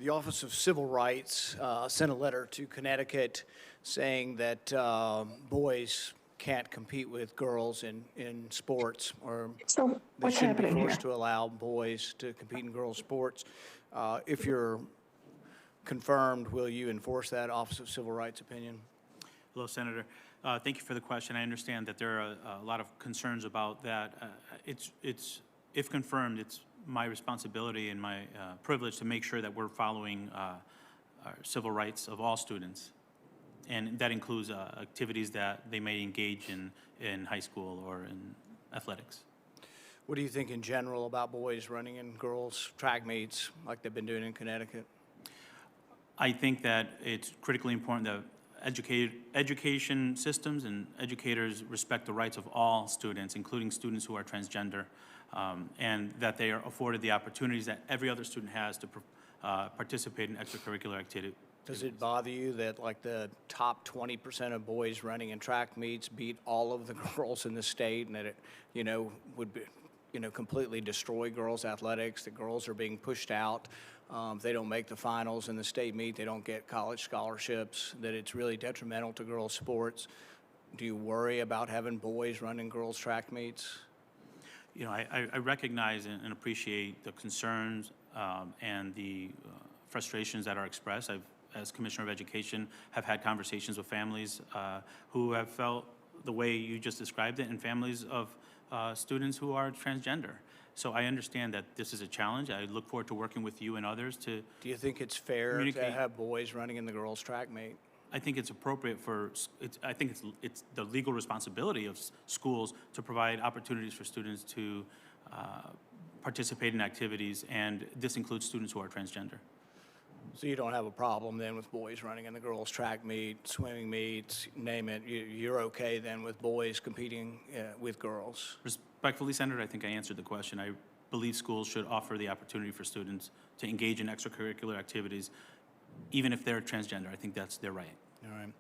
The Office of Civil Rights sent a letter to Connecticut saying that boys can't compete with girls in sports, or So they what's shouldn't be happening here? forced to allow boys to compete in girls' sports. If you're confirmed, will you enforce that Office of Civil Rights opinion? Hello, Senator. Thank you for the question. I understand that there are a lot of concerns about that. If confirmed, it's my responsibility and my privilege to make sure that we're following our civil rights of all students. And that includes activities that they may engage in high school or in athletics. What do you think in general about boys running in girls' track meets like they've been doing in Connecticut? I think that it's critically important that education systems and educators respect the rights of all students, including students who are transgender, and that they are afforded the opportunities that every other student has to participate in extracurricular activities. Does it bother you that like the top 20% of boys running in track meets beat all of the girls in the state, and that it, would be, completely destroy girls' athletics, that girls are being pushed out? If they don't make the finals in the state meet, they don't get college scholarships, that it's really detrimental to girls' sports. Do you worry about having boys running girls' track meets? I recognize and appreciate the concerns and the frustrations that are expressed. I've, as Commissioner of Education, have had conversations with families who have felt the way you just described it, and families of students who are transgender. So I understand that this is a challenge. I look forward to working with you and others to. Do you think it's fair to have boys running in the girls' track meet? I think it's appropriate for. I think it's the legal responsibility of schools to provide opportunities for students to participate in activities, and this includes students who are transgender. So you don't have a problem then with boys running in the girls' track meet, swimming meets, name it. You're okay then with boys competing with girls? Respectfully, Senator, I think I answered the question. I believe schools should offer the opportunity for students to engage in extracurricular activities, even if they're transgender. I think that's their right. All right.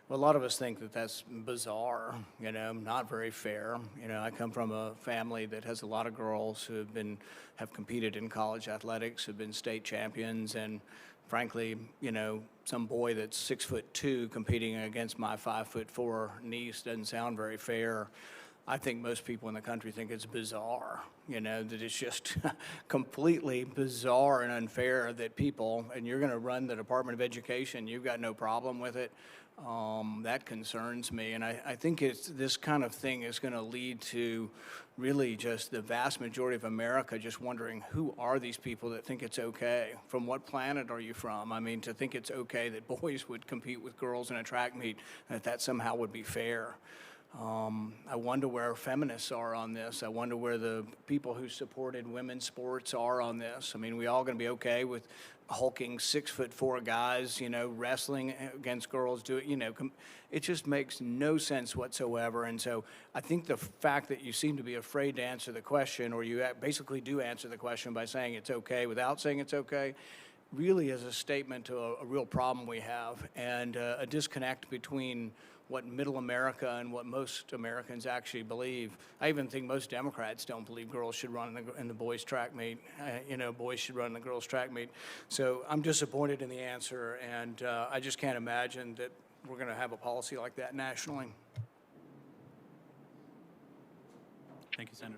Well, a lot of us think that that's bizarre, not very fair. I come from a family that has a lot of girls who have competed in college athletics, have been state champions, and frankly, some boy that's 6'2" competing against my 5'4" niece doesn't sound very fair. I think most people in the country think it's bizarre, that it's just completely bizarre and unfair that people, and you're going to run the Department of Education, you've got no problem with it. That concerns me, and I think this kind of thing is going to lead to really just the vast majority of America just wondering, who are these people that think it's okay? From what planet are you from? I mean, to think it's okay that boys would compete with girls in a track meet, that somehow would be fair. I wonder where feminists are on this. I wonder where the people who supported women's sports are on this. I mean, we all going to be okay with hulking 6'4" guys, wrestling against girls, it just makes no sense whatsoever. And so I think the fact that you seem to be afraid to answer the question, or you basically do answer the question by saying it's okay without saying it's okay, really is a statement to a real problem we have, and a disconnect between what middle America and what most Americans actually believe. I even think most Democrats don't believe girls should run in the boys' track meet. Boys should run in the girls' track meet. So I'm disappointed in the answer, and I just can't imagine that we're going to have a policy like that nationally. Thank you, Senator.